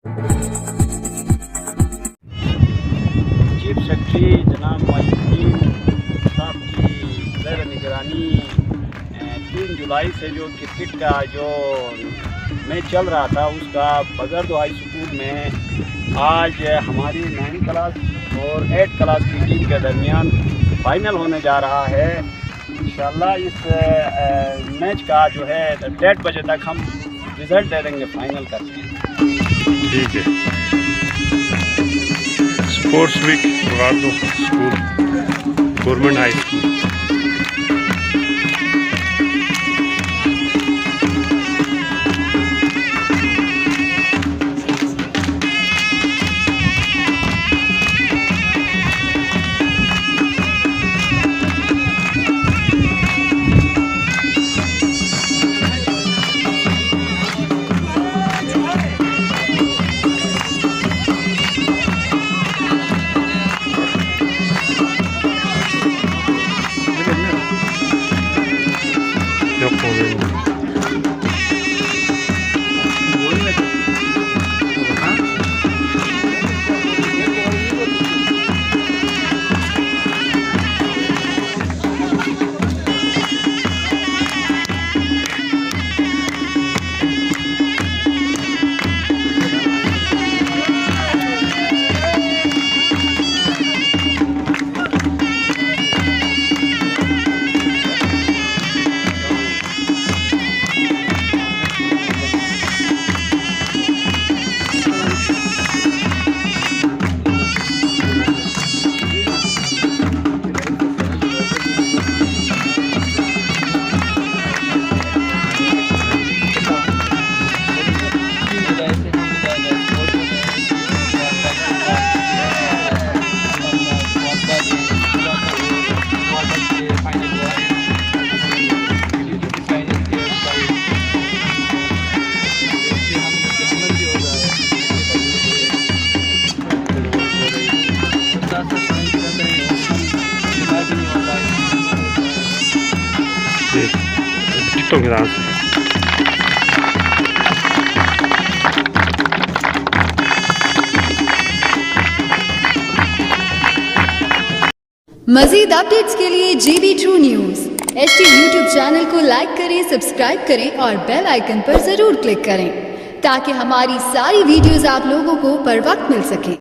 Chief secretary जनाब मोइनुद्दीन साहब की ज़ेर निगरानी 3 जुलाई से जो क्रिकेट का जो मैच चल रहा था उसका बगरदू हाई स्कूल में आज हमारी 9 क्लास और 8 क्लास की टीम के दरमियान फाइनल होने जा रहा है। इंशाल्लाह इस मैच का जो है 1:30 बजे तक हम रिज़ल्ट दे देंगे फाइनल करके। ठीक है। Sports week Bagardu school government high school. TikTok के नाम से मजीद अपडेट्स के लिए GB True News HT YouTube channel को लाइक करें, सब्सक्राइब करें और बेल आइकन पर जरूर क्लिक करें ताकि हमारी सारी वीडियोस आप लोगों को बर वक्त मिल सके।